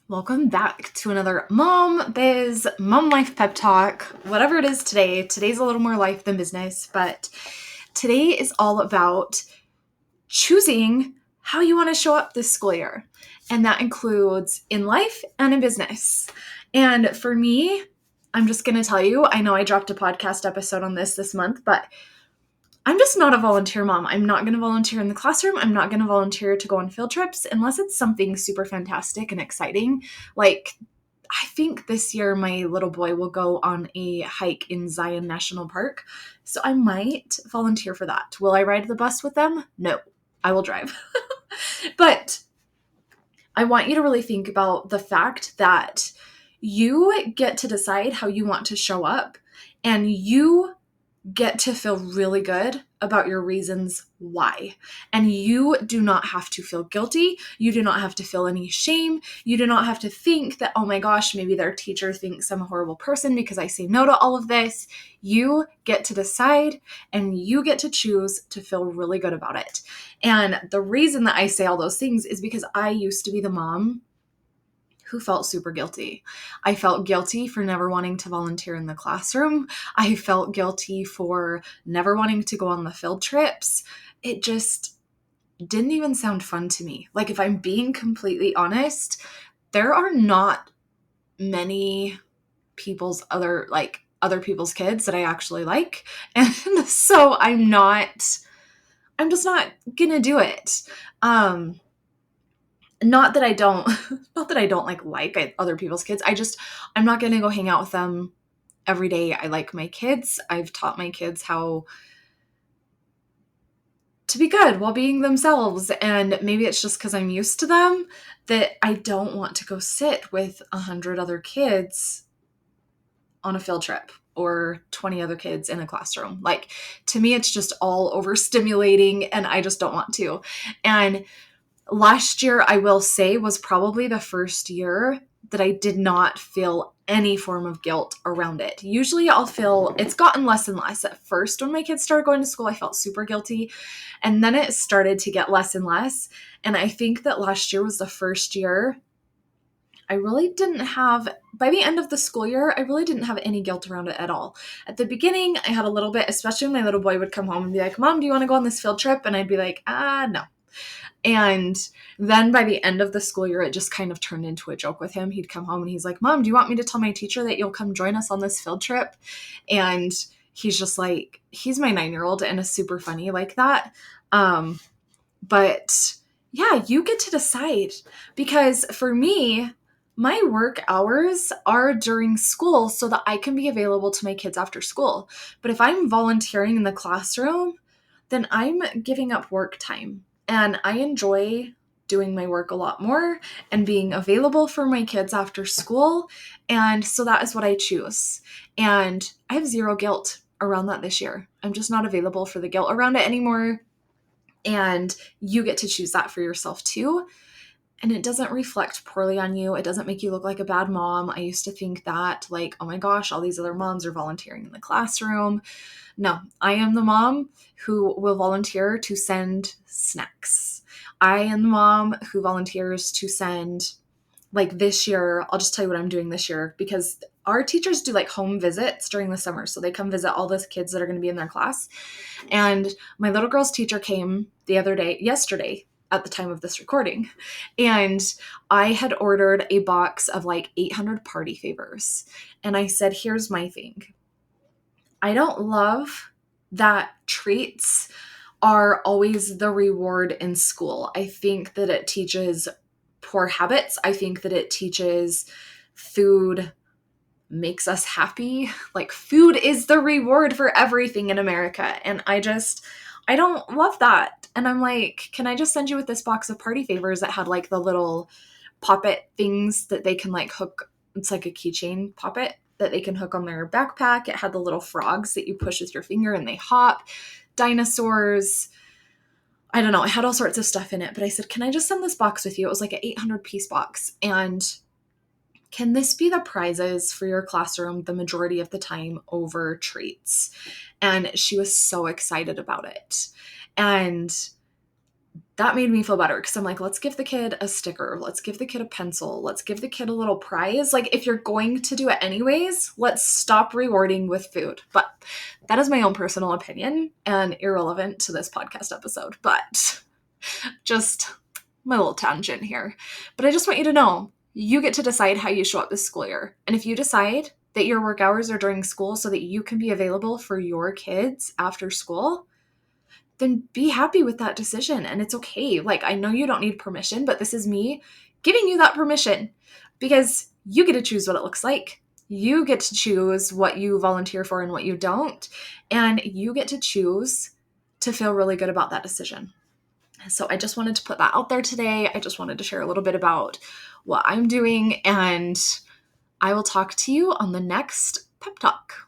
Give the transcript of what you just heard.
Welcome back to another Mom Biz, Mom Life Pep Talk, whatever it is today. Today's a little more life than business, but today is all about choosing how you want to show up this school year. And that includes in life and in business. And for me, I'm just going to tell you, I know I dropped a podcast episode on this month, but I'm just not a volunteer mom. I'm not going to volunteer in the classroom. I'm not going to volunteer to go on field trips unless it's something super fantastic and exciting. Like, I think this year my little boy will go on a hike in Zion National Park. So I might volunteer for that. Will I ride the bus with them? No, I will drive. But I want you to really think about the fact that you get to decide how you want to show up, and you get to feel really good about your reasons why. And you do not have to feel guilty. You do not have to feel any shame. You do not have to think that, oh my gosh, maybe their teacher thinks I'm a horrible person because I say no to all of this. You get to decide and you get to choose to feel really good about it. And the reason that I say all those things is because I used to be the mom who felt super guilty. I felt guilty for never wanting to volunteer in the classroom. I felt guilty for never wanting to go on the field trips. It just didn't even sound fun to me. Like, if I'm being completely honest, there are not many other people's kids that I actually like. And so I'm just not gonna do it. Not that I don't like other people's kids. I'm not going to go hang out with them every day. I like my kids. I've taught my kids how to be good while being themselves. And maybe it's just because I'm used to them that I don't want to go sit with 100 other kids on a field trip or 20 other kids in a classroom. Like, to me, it's just all overstimulating and I just don't want to. And last year, I will say, was probably the first year that I did not feel any form of guilt around it. Usually it's gotten less and less. At first, when my kids started going to school, I felt super guilty. And then it started to get less and less. And I think that last year was the first year I really didn't have, by the end of the school year, I really didn't have any guilt around it at all. At the beginning, I had a little bit, especially when my little boy would come home and be like, Mom, do you want to go on this field trip? And I'd be like, no. And then by the end of the school year, it just kind of turned into a joke with him. He'd come home and he's like, Mom, do you want me to tell my teacher that you'll come join us on this field trip? And he's just like, he's my 9-year-old and is super funny like that. But yeah, you get to decide, because for me, my work hours are during school so that I can be available to my kids after school. But if I'm volunteering in the classroom, then I'm giving up work time. And I enjoy doing my work a lot more and being available for my kids after school. And so that is what I choose. And I have zero guilt around that this year. I'm just not available for the guilt around it anymore. And you get to choose that for yourself too. And it doesn't reflect poorly on you. It doesn't make you look like a bad mom. I used to think that, like, oh my gosh, all these other moms are volunteering in the classroom. No, I am the mom who will volunteer to send snacks. I am the mom who volunteers to send, like this year, I'll just tell you what I'm doing this year, because our teachers do like home visits during the summer. So they come visit all the kids that are going to be in their class. And my little girl's teacher came yesterday, at the time of this recording. And I had ordered a box of like 800 party favors. And I said, here's my thing. I don't love that treats are always the reward in school. I think that it teaches poor habits. I think that it teaches food makes us happy. Like, food is the reward for everything in America. And I don't love that. And I'm like, can I just send you with this box of party favors that had like the little poppet things that they can like hook? It's like a keychain poppet that they can hook on their backpack. It had the little frogs that you push with your finger and they hop, dinosaurs. I don't know. It had all sorts of stuff in it. But I said, can I just send this box with you? It was like an 800 piece box. And can this be the prizes for your classroom the majority of the time over treats? And she was so excited about it. And that made me feel better because I'm like, let's give the kid a sticker. Let's give the kid a pencil. Let's give the kid a little prize. Like, if you're going to do it anyways, let's stop rewarding with food. But that is my own personal opinion and irrelevant to this podcast episode. But just my little tangent here. But I just want you to know, you get to decide how you show up this school year. And if you decide that your work hours are during school so that you can be available for your kids after school, then be happy with that decision. And it's okay. Like, I know you don't need permission, but this is me giving you that permission because you get to choose what it looks like. You get to choose what you volunteer for and what you don't. And you get to choose to feel really good about that decision. So I just wanted to put that out there today. I just wanted to share a little bit about what I'm doing, and I will talk to you on the next pep talk.